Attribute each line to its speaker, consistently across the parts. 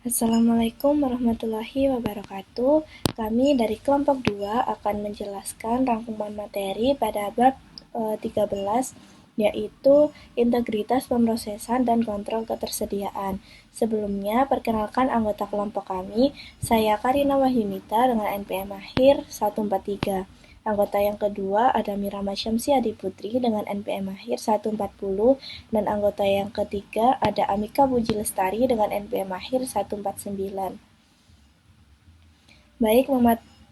Speaker 1: Assalamualaikum warahmatullahi wabarakatuh. Kami dari kelompok 2 akan menjelaskan rangkuman materi pada bab 13, yaitu integritas pemrosesan dan kontrol ketersediaan. Sebelumnya, perkenalkan anggota kelompok kami. Saya Karina Wahyunita dengan NPM akhir 143. Anggota yang kedua ada Mirama Syamsi Adiputri dengan NPM akhir 140, dan anggota yang ketiga ada Amika Puji Lestari dengan NPM akhir 149. Baik,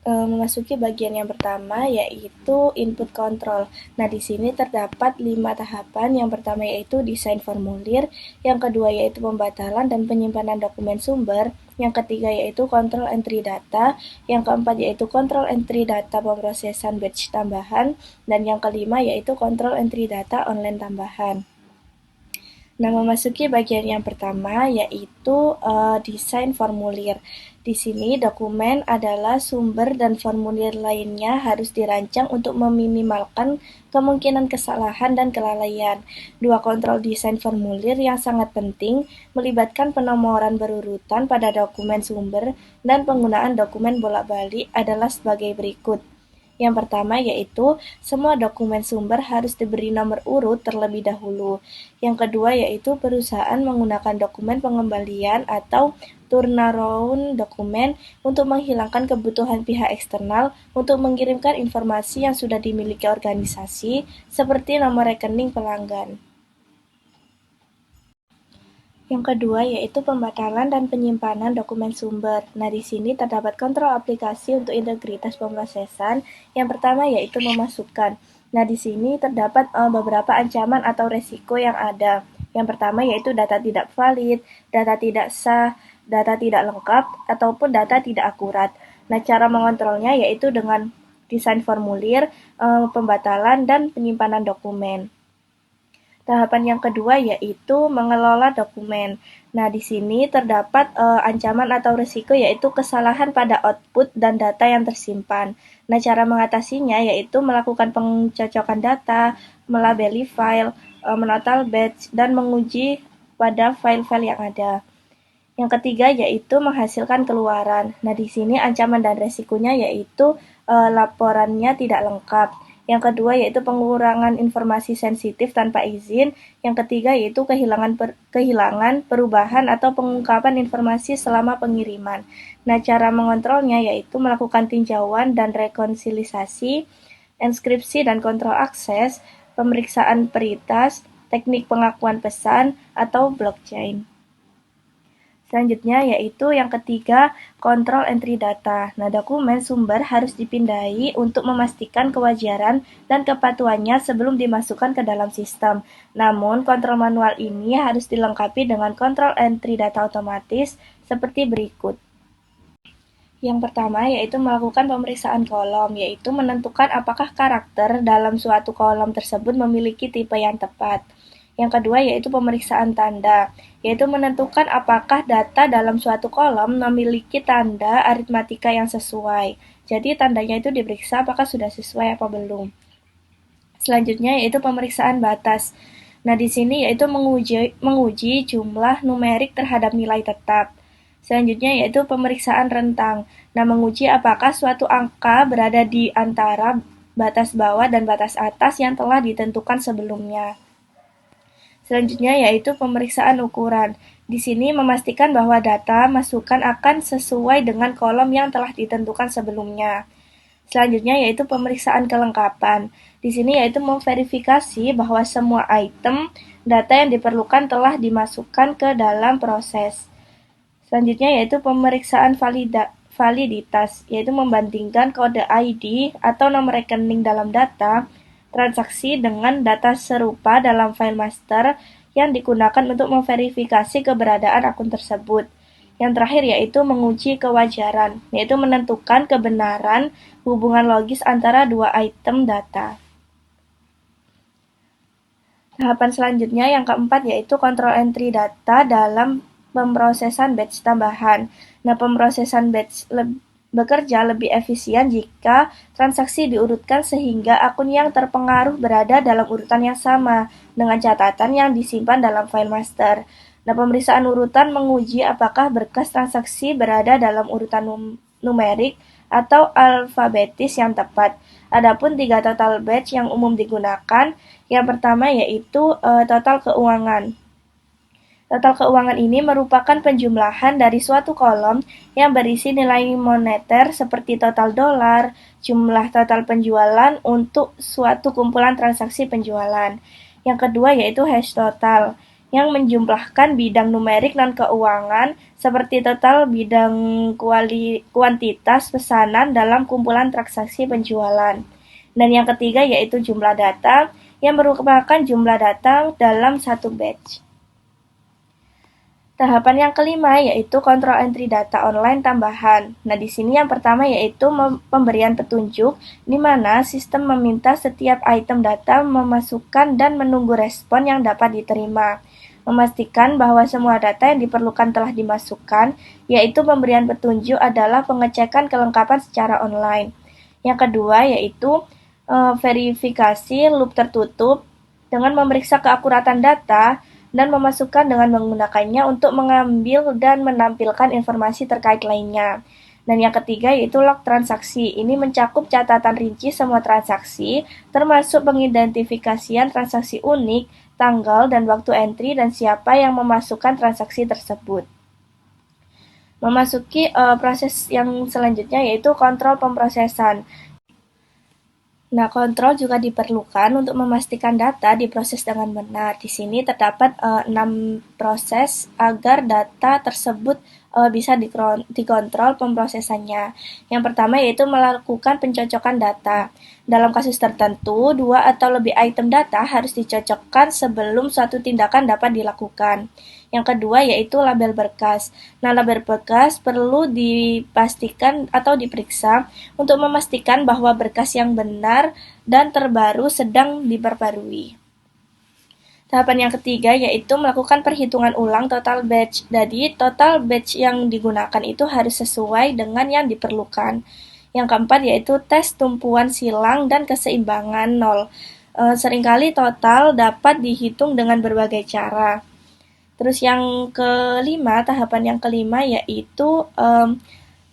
Speaker 1: memasuki bagian yang pertama, yaitu input control. Nah, di sini terdapat 5 tahapan. Yang pertama yaitu desain formulir, yang kedua yaitu pembatalan dan penyimpanan dokumen sumber, yang ketiga yaitu control entry data, yang keempat yaitu control entry data pemrosesan batch tambahan, dan yang kelima yaitu control entry data online tambahan. Nah, memasuki bagian yang pertama yaitu desain formulir. Di sini dokumen adalah sumber dan formulir lainnya harus dirancang untuk meminimalkan kemungkinan kesalahan dan kelalaian. Dua kontrol desain formulir yang sangat penting melibatkan penomoran berurutan pada dokumen sumber dan penggunaan dokumen bolak-balik adalah sebagai berikut. Yang pertama yaitu semua dokumen sumber harus diberi nomor urut terlebih dahulu. Yang kedua yaitu perusahaan menggunakan dokumen pengembalian atau turnaround dokumen untuk menghilangkan kebutuhan pihak eksternal untuk mengirimkan informasi yang sudah dimiliki organisasi seperti nomor rekening pelanggan. Yang kedua yaitu pembatalan dan penyimpanan dokumen sumber. Nah, di sini terdapat kontrol aplikasi untuk integritas pemrosesan. Yang pertama yaitu memasukkan. Nah, di sini terdapat beberapa ancaman atau resiko yang ada. Yang pertama yaitu data tidak valid, data tidak sah, data tidak lengkap, ataupun data tidak akurat. Nah, cara mengontrolnya yaitu dengan desain formulir, pembatalan, dan penyimpanan dokumen. Tahapan yang kedua yaitu mengelola dokumen. Nah, di sini terdapat ancaman atau risiko yaitu kesalahan pada output dan data yang tersimpan. Nah, cara mengatasinya yaitu melakukan pencocokan data, melabeli file, menotal batch, dan menguji pada file-file yang ada. Yang ketiga yaitu menghasilkan keluaran. Nah, di sini ancaman dan resikonya yaitu laporannya tidak lengkap. Yang kedua yaitu pengurangan informasi sensitif tanpa izin. Yang ketiga yaitu kehilangan, perubahan atau pengungkapan informasi selama pengiriman. Nah, cara mengontrolnya yaitu melakukan tinjauan dan rekonsiliasi, enskripsi dan kontrol akses, pemeriksaan peritas, teknik pengakuan pesan, atau blockchain. Selanjutnya yaitu yang ketiga, kontrol entry data. Nah, dokumen sumber harus dipindai untuk memastikan kewajaran dan kepatuhannya sebelum dimasukkan ke dalam sistem. Namun, kontrol manual ini harus dilengkapi dengan kontrol entry data otomatis seperti berikut. Yang pertama yaitu melakukan pemeriksaan kolom, yaitu menentukan apakah karakter dalam suatu kolom tersebut memiliki tipe yang tepat. Yang kedua yaitu pemeriksaan tanda, yaitu menentukan apakah data dalam suatu kolom memiliki tanda aritmatika yang sesuai. Jadi tandanya itu diperiksa apakah sudah sesuai apa belum. Selanjutnya yaitu pemeriksaan batas. Nah, di sini yaitu menguji jumlah numerik terhadap nilai tetap. Selanjutnya yaitu pemeriksaan rentang. Nah, menguji apakah suatu angka berada di antara batas bawah dan batas atas yang telah ditentukan sebelumnya. Selanjutnya yaitu pemeriksaan ukuran. Di sini memastikan bahwa data masukan akan sesuai dengan kolom yang telah ditentukan sebelumnya. Selanjutnya yaitu pemeriksaan kelengkapan. Di sini yaitu memverifikasi bahwa semua item data yang diperlukan telah dimasukkan ke dalam proses. Selanjutnya yaitu pemeriksaan validitas, yaitu membandingkan kode ID atau nomor rekening dalam data transaksi dengan data serupa dalam file master yang digunakan untuk memverifikasi keberadaan akun tersebut. Yang terakhir yaitu menguji kewajaran, yaitu menentukan kebenaran hubungan logis antara dua item data. Tahapan selanjutnya yang keempat yaitu kontrol entry data dalam pemrosesan batch tambahan. Nah, pemrosesan batch bekerja lebih efisien jika transaksi diurutkan sehingga akun yang terpengaruh berada dalam urutan yang sama dengan catatan yang disimpan dalam file master. Nah, pemeriksaan urutan menguji apakah berkas transaksi berada dalam urutan numerik atau alfabetis yang tepat. Adapun 3 total batch yang umum digunakan, yang pertama yaitu total keuangan. Total keuangan ini merupakan penjumlahan dari suatu kolom yang berisi nilai moneter seperti total dolar, jumlah total penjualan untuk suatu kumpulan transaksi penjualan. Yang kedua yaitu hash total, yang menjumlahkan bidang numerik non-keuangan seperti total bidang kuantitas pesanan dalam kumpulan transaksi penjualan. Dan yang ketiga yaitu jumlah data, yang merupakan jumlah data dalam satu batch. Tahapan yang kelima yaitu kontrol entry data online tambahan. Nah, di sini yang pertama yaitu pemberian petunjuk, di mana sistem meminta setiap item data memasukkan dan menunggu respon yang dapat diterima. Memastikan bahwa semua data yang diperlukan telah dimasukkan, yaitu pemberian petunjuk adalah pengecekan kelengkapan secara online. Yang kedua yaitu verifikasi loop tertutup dengan memeriksa keakuratan data dan memasukkan dengan menggunakannya untuk mengambil dan menampilkan informasi terkait lainnya. Dan yang ketiga yaitu log transaksi. Ini mencakup catatan rinci semua transaksi, termasuk pengidentifikasian transaksi unik, tanggal dan waktu entry, dan siapa yang memasukkan transaksi tersebut. Memasuki proses yang selanjutnya yaitu kontrol pemrosesan. Nah, kontrol juga diperlukan untuk memastikan data diproses dengan benar. Di sini terdapat 6 proses agar data tersebut bisa dikontrol pemrosesannya. Yang pertama yaitu melakukan pencocokan data. Dalam kasus tertentu, 2 atau lebih item data harus dicocokkan sebelum suatu tindakan dapat dilakukan. Yang kedua yaitu label berkas. Nah, label berkas perlu dipastikan atau diperiksa untuk memastikan bahwa berkas yang benar dan terbaru sedang diperbarui. Tahapan yang ketiga yaitu melakukan perhitungan ulang total batch. Jadi, total batch yang digunakan itu harus sesuai dengan yang diperlukan. Yang keempat yaitu tes tumpuan silang dan keseimbangan 0. Seringkali total dapat dihitung dengan berbagai cara. Terus yang kelima, tahapan yang kelima yaitu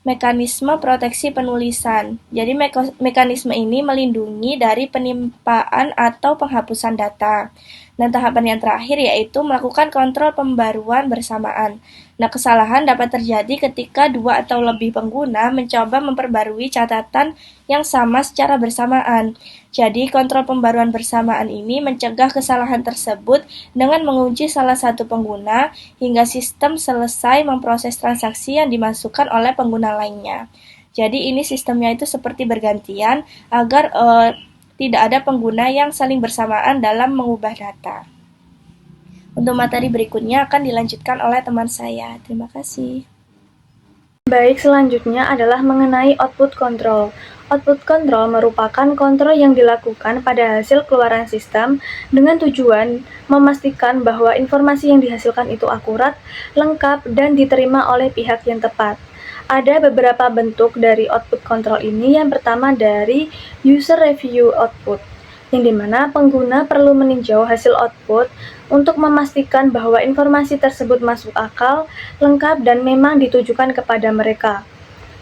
Speaker 1: mekanisme proteksi penulisan. Jadi mekanisme ini melindungi dari penimpaan atau penghapusan data. Dan tahapan yang terakhir yaitu melakukan kontrol pembaruan bersamaan. Nah, kesalahan dapat terjadi ketika 2 atau lebih pengguna mencoba memperbarui catatan yang sama secara bersamaan. Jadi, kontrol pembaruan bersamaan ini mencegah kesalahan tersebut dengan mengunci salah satu pengguna hingga sistem selesai memproses transaksi yang dimasukkan oleh pengguna lainnya. Jadi, ini sistemnya itu seperti bergantian agar tidak ada pengguna yang saling bersamaan dalam mengubah data. Untuk materi berikutnya akan dilanjutkan oleh teman saya. Terima kasih.
Speaker 2: Baik, selanjutnya adalah mengenai output control. Output control merupakan kontrol yang dilakukan pada hasil keluaran sistem dengan tujuan memastikan bahwa informasi yang dihasilkan itu akurat, lengkap, dan diterima oleh pihak yang tepat. Ada beberapa bentuk dari output control ini. Yang pertama dari user review output, yang dimana pengguna perlu meninjau hasil output untuk memastikan bahwa informasi tersebut masuk akal, lengkap, dan memang ditujukan kepada mereka.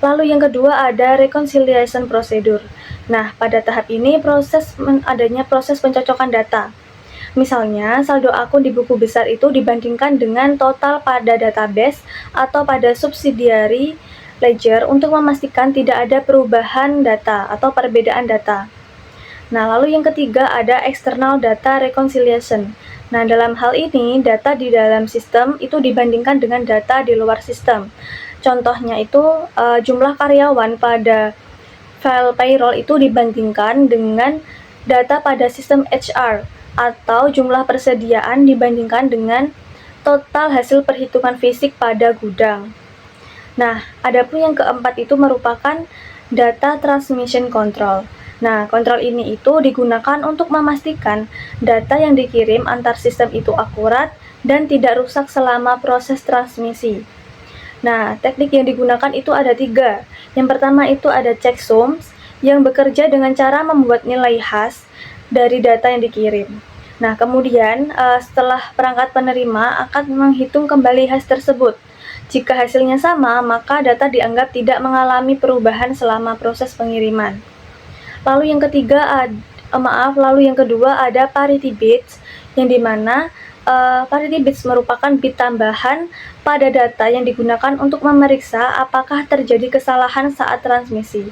Speaker 2: Lalu yang kedua ada reconciliation procedure. Nah, pada tahap ini adanya proses pencocokan data. Misalnya, saldo akun di buku besar itu dibandingkan dengan total pada database atau pada subsidiary ledger untuk memastikan tidak ada perubahan data atau perbedaan data. Nah, lalu yang ketiga ada external data reconciliation. Nah, dalam hal ini, data di dalam sistem itu dibandingkan dengan data di luar sistem. Contohnya itu, jumlah karyawan pada file payroll itu dibandingkan dengan data pada sistem HR, atau jumlah persediaan dibandingkan dengan total hasil perhitungan fisik pada gudang. Nah, adapun yang keempat itu merupakan data transmission control. Nah, kontrol ini itu digunakan untuk memastikan data yang dikirim antar sistem itu akurat dan tidak rusak selama proses transmisi. Nah, teknik yang digunakan itu ada 3. Yang pertama itu ada checksums, yang bekerja dengan cara membuat nilai hash dari data yang dikirim. Nah, kemudian setelah perangkat penerima akan menghitung kembali hash tersebut. Jika hasilnya sama, maka data dianggap tidak mengalami perubahan selama proses pengiriman. Lalu yang kedua ada parity bits, yang dimana parity bits merupakan bit tambahan pada data yang digunakan untuk memeriksa apakah terjadi kesalahan saat transmisi.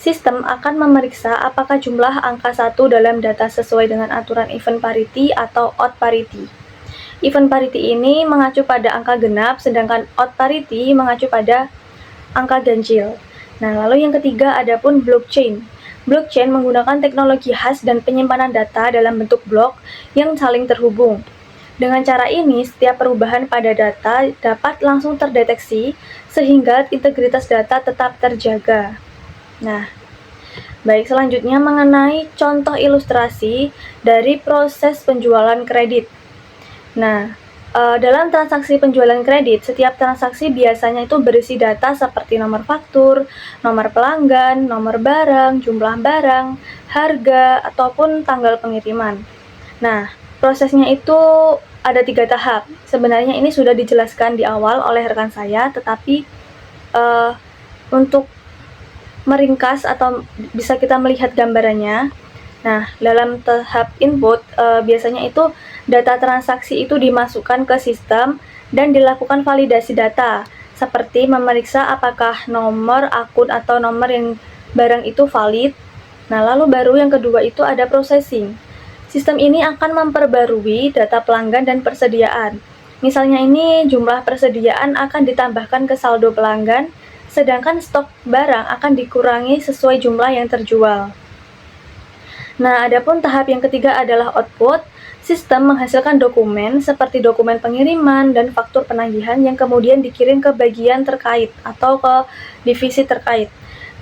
Speaker 2: Sistem akan memeriksa apakah jumlah angka 1 dalam data sesuai dengan aturan even parity atau odd parity. Even parity ini mengacu pada angka genap, sedangkan odd parity mengacu pada angka ganjil. Nah, lalu yang ketiga ada pun blockchain. Blockchain menggunakan teknologi hash dan penyimpanan data dalam bentuk blok yang saling terhubung. Dengan cara ini, setiap perubahan pada data dapat langsung terdeteksi sehingga integritas data tetap terjaga. Nah, baik, selanjutnya mengenai contoh ilustrasi dari proses penjualan kredit. Nah, dalam transaksi penjualan kredit, setiap transaksi biasanya itu berisi data seperti nomor faktur, nomor pelanggan, nomor barang, jumlah barang, harga, ataupun tanggal pengiriman. Nah, prosesnya itu ada 3 tahap. Sebenarnya ini sudah dijelaskan di awal oleh rekan saya, tetapi untuk meringkas atau bisa kita melihat gambarannya. Nah, dalam tahap input, biasanya itu data transaksi itu dimasukkan ke sistem dan dilakukan validasi data, seperti memeriksa apakah nomor akun atau nomor yang barang itu valid. Nah, lalu baru yang kedua itu ada processing. Sistem ini akan memperbarui data pelanggan dan persediaan. Misalnya ini jumlah persediaan akan ditambahkan ke saldo pelanggan, sedangkan stok barang akan dikurangi sesuai jumlah yang terjual. Nah, adapun tahap yang ketiga adalah output. Sistem menghasilkan dokumen seperti dokumen pengiriman dan faktur penagihan yang kemudian dikirim ke bagian terkait atau ke divisi terkait.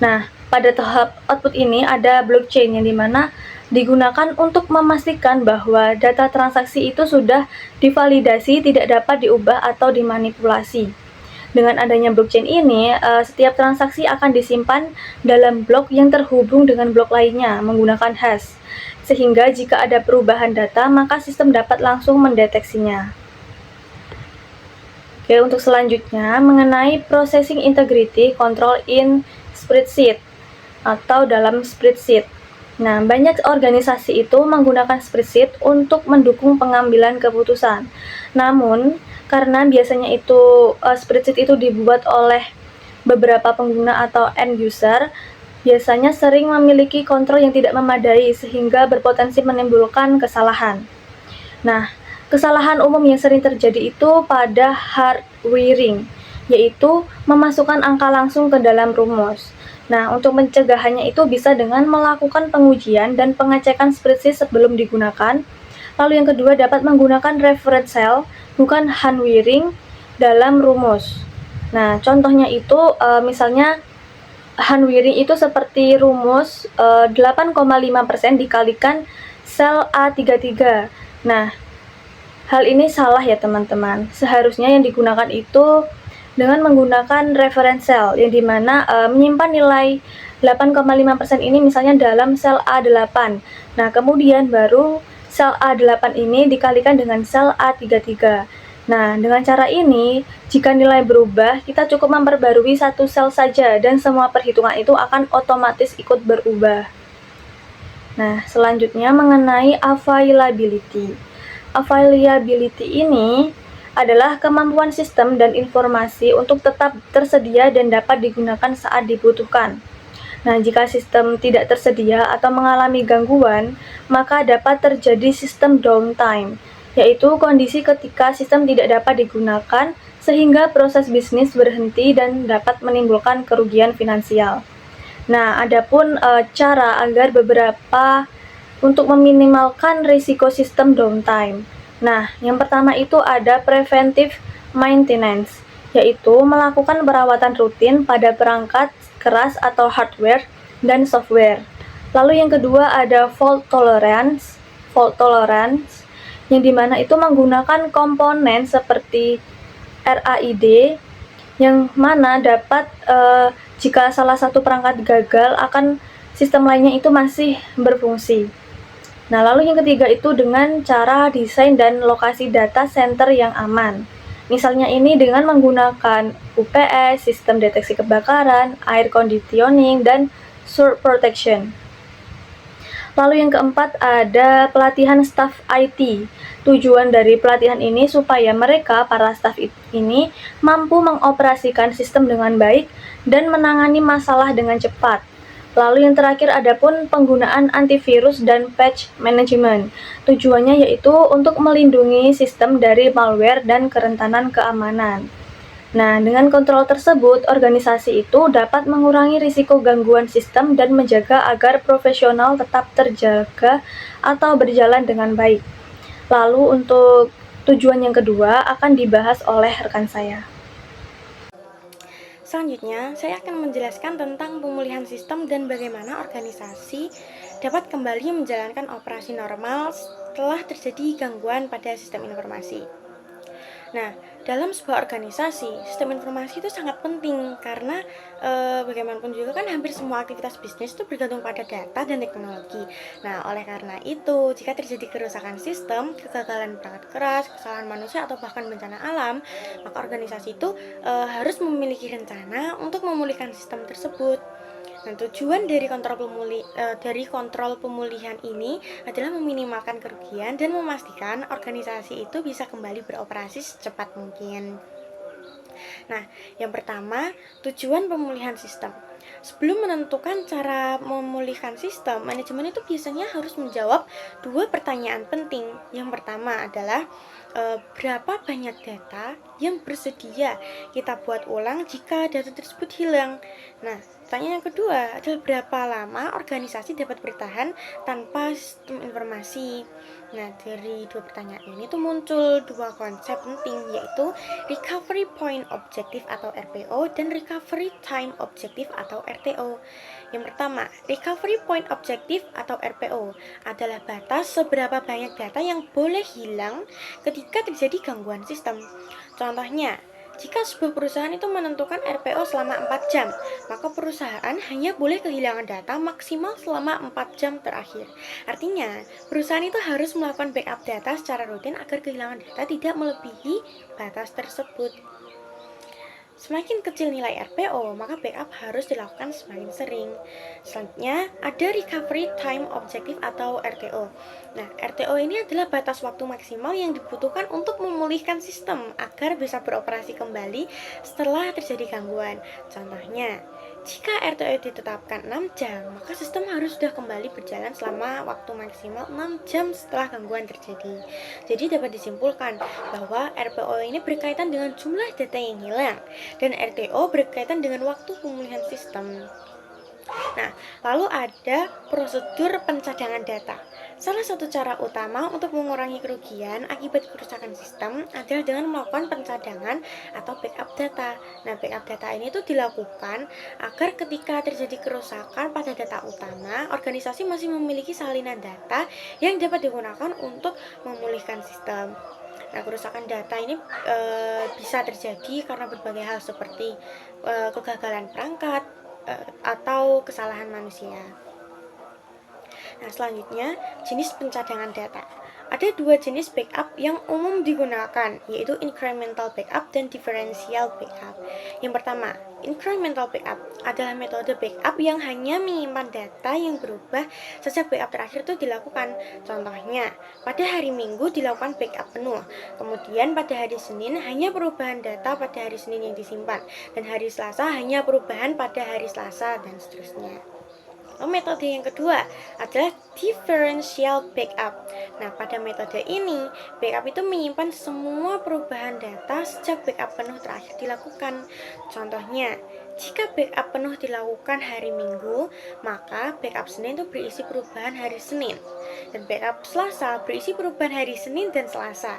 Speaker 2: Nah, pada tahap output ini ada blockchain yang dimana digunakan untuk memastikan bahwa data transaksi itu sudah divalidasi, tidak dapat diubah atau dimanipulasi. Dengan adanya blockchain ini, setiap transaksi akan disimpan dalam blok yang terhubung dengan blok lainnya menggunakan hash, sehingga jika ada perubahan data, maka sistem dapat langsung mendeteksinya. Oke, untuk selanjutnya mengenai processing integrity control in spreadsheet atau dalam spreadsheet. Nah, banyak organisasi itu menggunakan spreadsheet untuk mendukung pengambilan keputusan. Namun, karena biasanya itu spreadsheet itu dibuat oleh beberapa pengguna atau end user, biasanya sering memiliki kontrol yang tidak memadai sehingga berpotensi menimbulkan kesalahan. Nah, kesalahan umum yang sering terjadi itu pada hardwiring, yaitu memasukkan angka langsung ke dalam rumus. Nah, untuk mencegahannya itu bisa dengan melakukan pengujian dan pengecekan spreadsheet sebelum digunakan. Lalu yang kedua dapat menggunakan reference cell, bukan handwiring dalam rumus. Nah, contohnya itu misalnya handwiring itu seperti rumus 8,5% dikalikan sel A33. Nah, hal ini salah ya teman-teman. Seharusnya yang digunakan itu dengan menggunakan reference cell, yang dimana menyimpan nilai 8,5% ini misalnya dalam sel A8. Nah, kemudian baru sel A8 ini dikalikan dengan sel A33. Nah, dengan cara ini, jika nilai berubah, kita cukup memperbarui satu sel saja dan semua perhitungan itu akan otomatis ikut berubah. Nah, selanjutnya mengenai availability. Availability ini adalah kemampuan sistem dan informasi untuk tetap tersedia dan dapat digunakan saat dibutuhkan. Nah, jika sistem tidak tersedia atau mengalami gangguan, maka dapat terjadi sistem downtime, yaitu kondisi ketika sistem tidak dapat digunakan sehingga proses bisnis berhenti dan dapat menimbulkan kerugian finansial. Nah, adapun cara agar untuk meminimalkan risiko sistem downtime. Nah, yang pertama itu ada preventive maintenance, yaitu melakukan perawatan rutin pada perangkat keras atau hardware dan software. Lalu yang kedua ada fault tolerance, yang dimana itu menggunakan komponen seperti RAID yang mana dapat jika salah satu perangkat gagal akan sistem lainnya itu masih berfungsi. Nah, lalu yang ketiga itu dengan cara desain dan lokasi data center yang aman. Misalnya ini dengan menggunakan UPS, sistem deteksi kebakaran, air conditioning, dan surge protection. Lalu yang keempat ada pelatihan staf IT. Tujuan dari pelatihan ini supaya mereka, para staf ini, mampu mengoperasikan sistem dengan baik dan menangani masalah dengan cepat. Lalu yang terakhir ada pun penggunaan antivirus dan patch management. Tujuannya yaitu untuk melindungi sistem dari malware dan kerentanan keamanan. Nah, dengan kontrol tersebut, organisasi itu dapat mengurangi risiko gangguan sistem dan menjaga agar profesional tetap terjaga atau berjalan dengan baik. Lalu untuk tujuan yang kedua akan dibahas oleh rekan saya.
Speaker 3: Selanjutnya, saya akan menjelaskan tentang pemulihan sistem dan bagaimana organisasi dapat kembali menjalankan operasi normal setelah terjadi gangguan pada sistem informasi. Nah, dalam sebuah organisasi, sistem informasi itu sangat penting karena bagaimanapun juga kan hampir semua aktivitas bisnis itu bergantung pada data dan teknologi. Nah, oleh karena itu, jika terjadi kerusakan sistem, kegagalan perangkat keras, kesalahan manusia atau bahkan bencana alam, maka organisasi itu harus memiliki rencana untuk memulihkan sistem tersebut. Nah, tujuan dari kontrol pemulihan ini adalah meminimalkan kerugian dan memastikan organisasi itu bisa kembali beroperasi secepat mungkin. Nah, yang pertama, tujuan pemulihan sistem. Sebelum menentukan cara memulihkan sistem, manajemen itu biasanya harus menjawab dua pertanyaan penting. Yang pertama adalah berapa banyak data yang bersedia kita buat ulang jika data tersebut hilang. Nah, pertanyaan yang kedua adalah berapa lama organisasi dapat bertahan tanpa sistem informasi. Nah, dari dua pertanyaan ini tuh muncul dua konsep penting, yaitu Recovery Point Objective atau RPO dan Recovery Time Objective atau RTO. Yang pertama, Recovery Point Objective atau RPO adalah batas seberapa banyak data yang boleh hilang ketika terjadi gangguan sistem. Contohnya, jika sebuah perusahaan itu menentukan RPO selama 4 jam, maka perusahaan hanya boleh kehilangan data maksimal selama 4 jam terakhir. Artinya, perusahaan itu harus melakukan backup data secara rutin agar kehilangan data tidak melebihi batas tersebut. Semakin kecil nilai RPO, maka backup harus dilakukan semakin sering. Selanjutnya, ada Recovery Time Objective atau RTO. Nah, RTO ini adalah batas waktu maksimal yang dibutuhkan untuk memulihkan sistem agar bisa beroperasi kembali setelah terjadi gangguan. Contohnya, jika RTO ditetapkan 6 jam, maka sistem harus sudah kembali berjalan selama waktu maksimal 6 jam setelah gangguan terjadi. Jadi dapat disimpulkan bahwa RPO ini berkaitan dengan jumlah data yang hilang dan RTO berkaitan dengan waktu pemulihan sistem. Nah, lalu ada prosedur pencadangan data. Salah satu cara utama untuk mengurangi kerugian akibat kerusakan sistem adalah dengan melakukan pencadangan atau backup data. Nah, backup data ini tuh dilakukan agar ketika terjadi kerusakan pada data utama, organisasi masih memiliki salinan data yang dapat digunakan untuk memulihkan sistem. Nah, kerusakan data ini bisa terjadi karena berbagai hal seperti kegagalan perangkat atau kesalahan manusia. Nah, selanjutnya jenis pencadangan data. Ada dua jenis backup yang umum digunakan, yaitu incremental backup dan differential backup. Yang pertama, incremental backup adalah metode backup yang hanya menyimpan data yang berubah sejak backup terakhir itu dilakukan. Contohnya, pada hari Minggu dilakukan backup penuh, kemudian pada hari Senin hanya perubahan data pada hari Senin yang disimpan, dan hari Selasa hanya perubahan pada hari Selasa, dan seterusnya. Metode yang kedua adalah differential backup. Nah, pada metode ini, backup itu menyimpan semua perubahan data sejak backup penuh terakhir dilakukan. Contohnya, jika backup penuh dilakukan hari Minggu, maka backup Senin itu berisi perubahan hari Senin. Dan backup Selasa berisi perubahan hari Senin dan Selasa.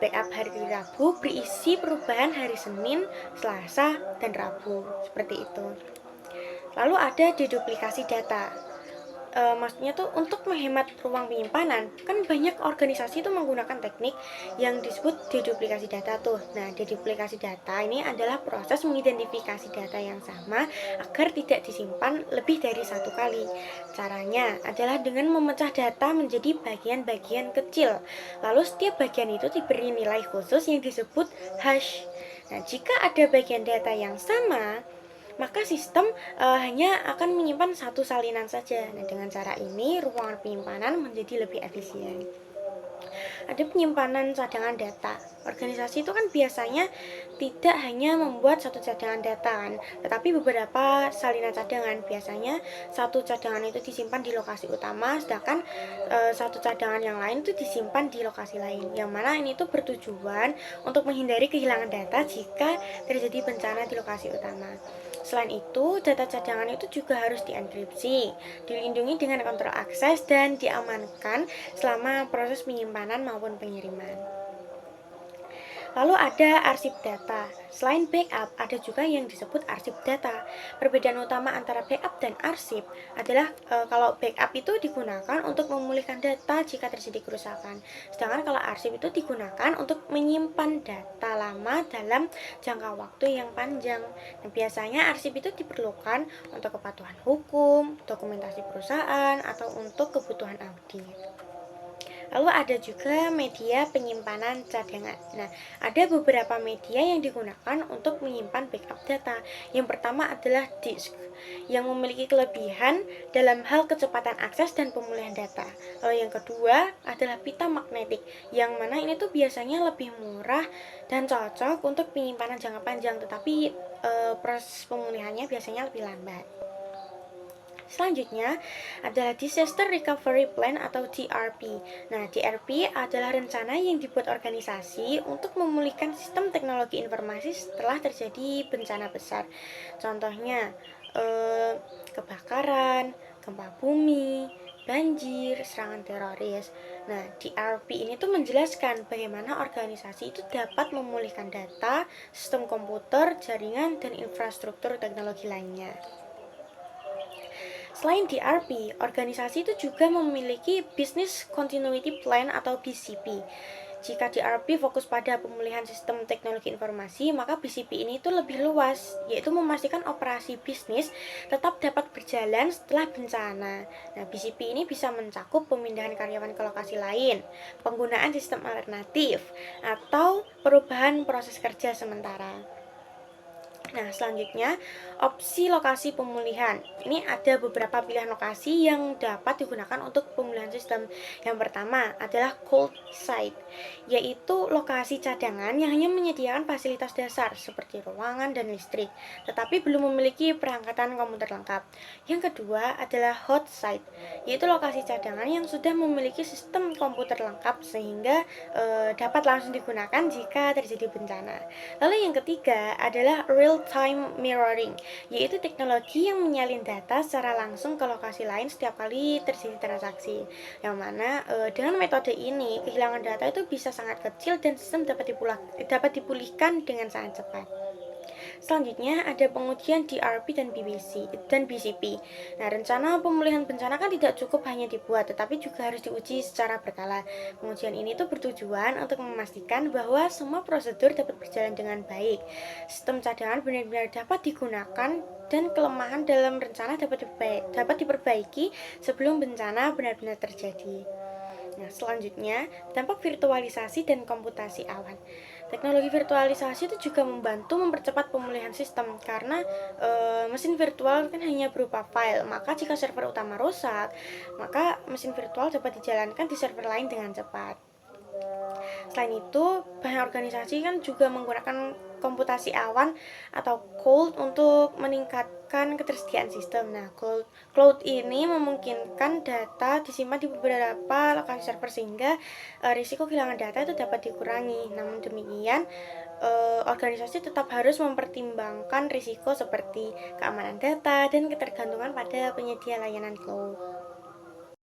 Speaker 3: Backup hari Rabu berisi perubahan hari Senin, Selasa, dan Rabu. Seperti itu. Lalu ada deduplikasi data. maksudnya tuh untuk menghemat ruang penyimpanan, kan banyak organisasi itu menggunakan teknik yang disebut deduplikasi data tuh. Nah, deduplikasi data ini adalah proses mengidentifikasi data yang sama agar tidak disimpan lebih dari satu kali. Caranya adalah dengan memecah data menjadi bagian-bagian kecil. Lalu setiap bagian itu diberi nilai khusus yang disebut hash. Nah, jika ada bagian data yang sama, maka sistem hanya akan menyimpan satu salinan saja. Nah, dengan cara ini ruangan penyimpanan menjadi lebih efisien. Ada penyimpanan cadangan data. Organisasi itu kan biasanya tidak hanya membuat satu cadangan data kan, tetapi beberapa salinan cadangan. Biasanya satu cadangan itu disimpan di lokasi utama, sedangkan satu cadangan yang lain itu disimpan di lokasi lain. Yang mana ini tuh bertujuan untuk menghindari kehilangan data jika terjadi bencana di lokasi utama. Selain itu, data cadangan itu juga harus dienkripsi, dilindungi dengan kontrol akses, dan diamankan selama proses penyimpanan maupun pengiriman. Lalu ada arsip data. Selain backup, ada juga yang disebut arsip data. Perbedaan utama antara backup dan arsip adalah kalau backup itu digunakan untuk memulihkan data jika terjadi kerusakan. Sedangkan kalau arsip itu digunakan untuk menyimpan data lama dalam jangka waktu yang panjang. Nah, biasanya arsip itu diperlukan untuk kepatuhan hukum, dokumentasi perusahaan, atau untuk kebutuhan audit. Lalu ada juga media penyimpanan cadangan. Nah, ada beberapa media yang digunakan untuk menyimpan backup data. Yang pertama adalah disk, yang memiliki kelebihan dalam hal kecepatan akses dan pemulihan data. Lalu yang kedua adalah pita magnetik, yang mana ini tuh biasanya lebih murah dan cocok untuk penyimpanan jangka panjang, tetapi proses pemulihannya biasanya lebih lambat. Selanjutnya adalah Disaster Recovery Plan atau DRP. Nah, DRP adalah rencana yang dibuat organisasi untuk memulihkan sistem teknologi informasi setelah terjadi bencana besar. Contohnya, kebakaran, gempa bumi, banjir, serangan teroris. Nah, DRP ini tuh menjelaskan bagaimana organisasi itu dapat memulihkan data, sistem komputer, jaringan, dan infrastruktur teknologi lainnya. Selain DRP, organisasi itu juga memiliki Business Continuity Plan atau BCP. Jika DRP fokus pada pemulihan sistem teknologi informasi, maka BCP ini itu lebih luas, yaitu memastikan operasi bisnis tetap dapat berjalan setelah bencana. Nah, BCP ini bisa mencakup pemindahan karyawan ke lokasi lain, penggunaan sistem alternatif, atau perubahan proses kerja sementara. Nah, selanjutnya, opsi lokasi pemulihan. Ini ada beberapa pilihan lokasi yang dapat digunakan untuk pemulihan sistem. Yang pertama adalah cold site, yaitu lokasi cadangan yang hanya menyediakan fasilitas dasar seperti ruangan dan listrik, tetapi belum memiliki perangkatan komputer lengkap. Yang kedua adalah hot site, yaitu lokasi cadangan yang sudah memiliki sistem komputer lengkap sehingga dapat langsung digunakan jika terjadi bencana. Lalu yang ketiga adalah real-time mirroring, yaitu teknologi yang menyalin data secara langsung ke lokasi lain setiap kali terjadi transaksi. Yang mana dengan metode ini kehilangan data itu bisa sangat kecil dan sistem dapat dipulihkan dengan sangat cepat. Selanjutnya ada pengujian DRP dan BCP. Nah, rencana pemulihan bencana kan tidak cukup hanya dibuat, tetapi juga harus diuji secara berkala. Pengujian ini tuh bertujuan untuk memastikan bahwa semua prosedur dapat berjalan dengan baik, sistem cadangan benar-benar dapat digunakan, dan kelemahan dalam rencana dapat diperbaiki sebelum bencana benar-benar terjadi. Nah, selanjutnya, dampak virtualisasi dan komputasi awan. Teknologi virtualisasi itu juga membantu mempercepat pemulihan sistem karena mesin virtual kan hanya berupa file. Maka jika server utama rusak, maka mesin virtual dapat dijalankan di server lain dengan cepat. Selain itu, banyak organisasi kan juga menggunakan komputasi awan atau cloud untuk meningkatkan ketersediaan sistem. Nah, cloud ini memungkinkan data disimpan di beberapa lokasi server sehingga risiko kehilangan data itu dapat dikurangi. Namun demikian, organisasi tetap harus mempertimbangkan risiko seperti keamanan data dan ketergantungan pada penyedia layanan cloud.